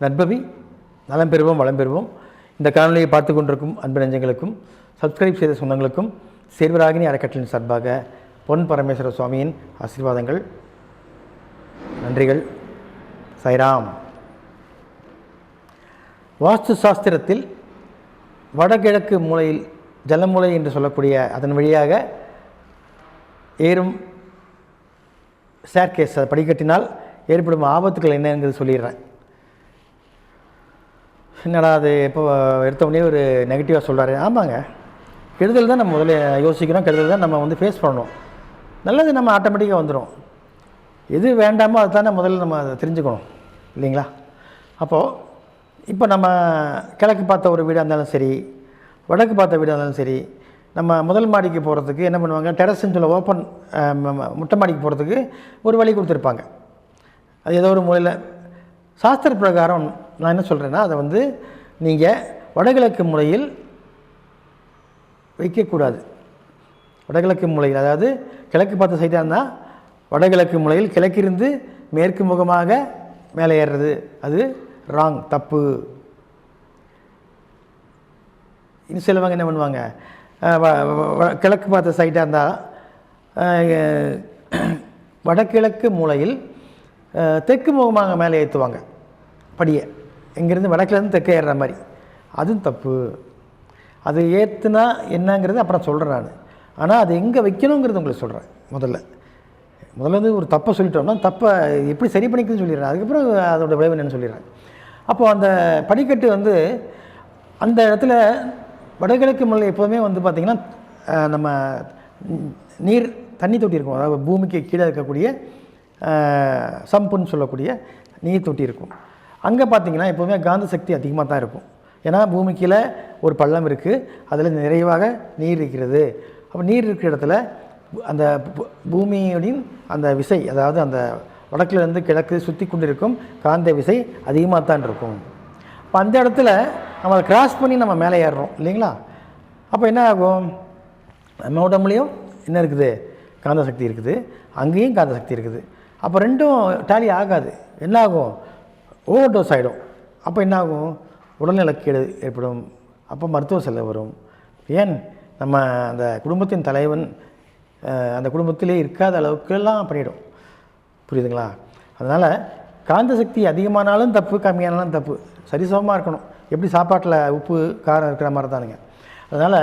நற்பவி நலம் பெறுவோம் வளம் பெறுவோம். இந்த காணொலியை பார்த்து கொண்டிருக்கும் அன்பு நெஞ்சங்களுக்கும் சப்ஸ்கிரைப் செய்த சொந்தங்களுக்கும் சேர்வராகினி அறக்கட்டளின் சார்பாக பொன் பரமேஸ்வர சுவாமியின் ஆசீர்வாதங்கள், நன்றிகள். சாய்ராம். வாஸ்து சாஸ்திரத்தில் வடகிழக்கு மூலையில் ஜலமூலை என்று சொல்லக்கூடிய அதன் வழியாக ஏறும் ஸ்டேர்கேஸ் படிக்கட்டினால் ஏற்படும் ஆபத்துக்கள் என்னங்கிறது சொல்லிடுறேன். என்னடா அது எப்போ எடுத்தவொடனே ஒரு நெகட்டிவாக சொல்கிறாரு. ஆமாங்க, கெடுதல் தான் நம்ம முதல்ல யோசிக்கிறோம், கெடுதல் தான் நம்ம ஃபேஸ் பண்ணணும். நல்லது நம்ம ஆட்டோமேட்டிக்காக வந்துடும். எது வேண்டாமோ அதுதானே முதல்ல நம்ம அதை தெரிஞ்சுக்கணும் இல்லைங்களா? அப்போது இப்போ நம்ம கிழக்கு பார்த்த ஒரு வீடாக இருந்தாலும் சரி, வடக்கு பார்த்த வீடாக இருந்தாலும் சரி, நம்ம முதல் மாடிக்கு போகிறதுக்கு என்ன பண்ணுவாங்க, டெரஸ்ன்னு சொல்ல ஓப்பன் முட்டை மாடிக்கு போகிறதுக்கு ஒரு வழி கொடுத்துருப்பாங்க. அது ஏதோ ஒரு மூலையில் சாஸ்திர பிரகாரம் நான் என்ன சொல்கிறேன்னா, அதை நீங்கள் வடகிழக்கு மூலையில் வைக்கக்கூடாது. வடகிழக்கு மூலையில், அதாவது கிழக்கு பார்த்த சைடாக இருந்தால் வடகிழக்கு மூலையில் கிழக்கிருந்து மேற்கு முகமாக மேலே ஏறுறது அது ராங், தப்பு. இன்னும் சிலவங்க என்ன பண்ணுவாங்க, கிழக்கு பார்த்த சைடாக இருந்தால் வடகிழக்கு மூலையில் தெற்கு முகமாக மேலே ஏற்றுவாங்க படியை. இங்கேருந்து வடக்குலேருந்து தெற்க ஏறுற மாதிரி, அதுவும் தப்பு. அது ஏற்றுனா என்னங்கிறது அப்புறம் சொல்கிறேன் நான். ஆனால் அது எங்கே வைக்கணுங்கிறது உங்களுக்கு சொல்கிறேன். முதல்ல ஒரு தப்பை சொல்லிட்டோம்னா தப்பை எப்படி சரி பண்ணிக்கணும்னு சொல்லிடுறேன். அதுக்கப்புறம் அதோடய விளைவு என்னன்னு சொல்லிடுறேன். அப்போது அந்த படிக்கட்டு அந்த இடத்துல வடகிழக்கு மூலை எப்போதுமே பார்த்திங்கன்னா நம்ம தண்ணி தொட்டி இருக்கும். அதாவது பூமிக்கு கீழே இருக்கக்கூடிய சம்புன்னு சொல்லக்கூடிய நீர் தொட்டி இருக்கும். அங்கே பார்த்திங்கன்னா எப்போதுமே காந்த சக்தி அதிகமாக தான் இருக்கும். ஏன்னா பூமி கீழே ஒரு பள்ளம் இருக்குது, அதில் நிறைவாக நீர் இருக்கிறது. அப்போ நீர் இருக்கிற இடத்துல அந்த பூமியுடன் அந்த விசை, அதாவது அந்த வடக்கிலிருந்து கிழக்கு சுற்றி கொண்டு இருக்கும் காந்த விசை அதிகமாக தான் இருக்கும். அப்போ அந்த இடத்துல நம்ம அதை கிராஸ் பண்ணி நம்ம மேலே ஏறுறோம் இல்லைங்களா? அப்போ என்ன ஆகும், நம்ம உடம்புலையும் என்ன இருக்குது, காந்த சக்தி இருக்குது, அங்கேயும் காந்த சக்தி இருக்குது. அப்போ ரெண்டும் டேலி ஆகாது. என்ன ஆகும், ஓவர் டோஸ் ஆகிடும். அப்போ என்ன ஆகும், உடல்நலக்கேடு ஏற்படும். அப்போ மருத்துவ செலவு வரும். ஏன், நம்ம அந்த குடும்பத்தின் தலைவன் அந்த குடும்பத்திலே இருக்காத அளவுக்குலாம் பண்ணிடும். புரியுதுங்களா? அதனால் காந்த சக்தி அதிகமானாலும் தப்பு, கம்மியானாலும் தப்பு. சரிசமமாக இருக்கணும். எப்படி சாப்பாட்டில் உப்பு காரம் இருக்கிற மாதிரி தானுங்க. அதனால்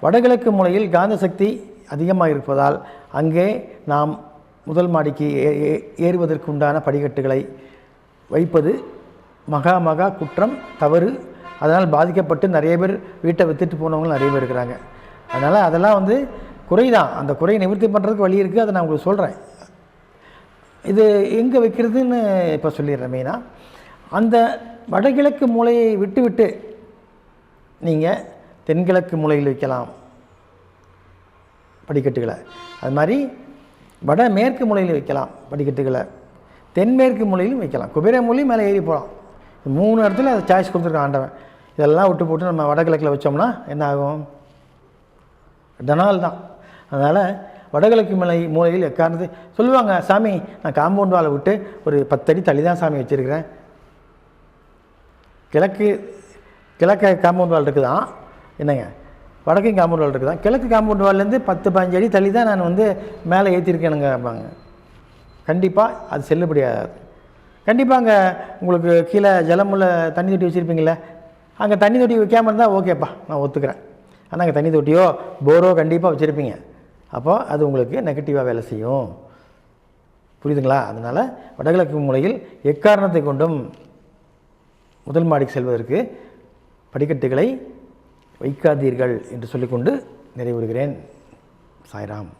வடகிழக்கு மூலையில் காந்த சக்தி அதிகமாக இருப்பதால் அங்கே நாம் முதல் மாடிக்கு ஏறுவதற்கு உண்டான படிக்கட்டுகளை வைப்பது மகா குற்றம், தவறு. அதனால் பாதிக்கப்பட்டு நிறைய பேர் வீட்டை விற்றுட்டு போனவங்களும் நிறைய பேர் இருக்கிறாங்க. அதனால் அதெல்லாம் குறை தான். அந்த குறையை நிவர்த்தி பண்ணுறதுக்கு வழி இருக்குது. அதை நான் உங்களுக்கு சொல்கிறேன். இது எங்கே வைக்கிறதுன்னு இப்போ சொல்லிடுறேன். மெயினாக அந்த வடகிழக்கு மூலையை விட்டு நீங்கள் தென்கிழக்கு மூலையில் வைக்கலாம் படிக்கட்டுகளை. அது மாதிரி வடமேற்கு மூலையில் வைக்கலாம் படிக்கட்டுகளை, தென்மேற்கு மூலையிலும் வைக்கலாம், குபேர மூலையும் மேலே ஏறி போகலாம். 3 இடத்துல அதை சாய்ஸ் கொடுத்துருக்கான் ஆண்டவன். இதெல்லாம் விட்டு போட்டு நம்ம வடகிழக்கில் வச்சோம்னா என்ன ஆகும், டனால் தான். அதனால் வடகிழக்கு மூலையில் எக்காரணத்தை சொல்லுவாங்க, சாமி நான் காம்பவுண்ட் வாலை விட்டு ஒரு 10 அடி தள்ளி தான் சாமி வச்சுருக்கிறேன். கிழக்கு காம்பவுண்ட் வால் இருக்குதான், என்னங்க வடக்கையும் காம்பவுண்ட் வால் இருக்குதான். கிழக்கு காம்பவுண்ட் வால்லேருந்து 10-15 அடி தள்ளி தான் நான் மேலே ஏற்றிருக்கேனுங்க அப்படிங்க. கண்டிப்பாக அது செல்லுபடியாகாது. கண்டிப்பாக அங்கே உங்களுக்கு கீழே ஜலமுள்ள தண்ணி தொட்டி வச்சுருப்பீங்களே, அங்கே தண்ணி தொட்டி வைக்காமல் இருந்தால் ஓகேப்பா, நான் ஒத்துக்கிறேன். ஆனால் அங்கே தண்ணி தொட்டியோ போரோ கண்டிப்பாக வச்சுருப்பீங்க. அப்போது அது உங்களுக்கு நெகட்டிவாக வேலை செய்யும். புரியுதுங்களா? அதனால் வடகிழக்கு மூலையில் எக்காரணத்தை கொண்டும் முதல் மாடிக்கு செல்வதற்கு படிக்கட்டுகளை வைக்காதீர்கள் என்று சொல்லிக்கொண்டு நிறைவுறுகிறேன். சாய்ராம்.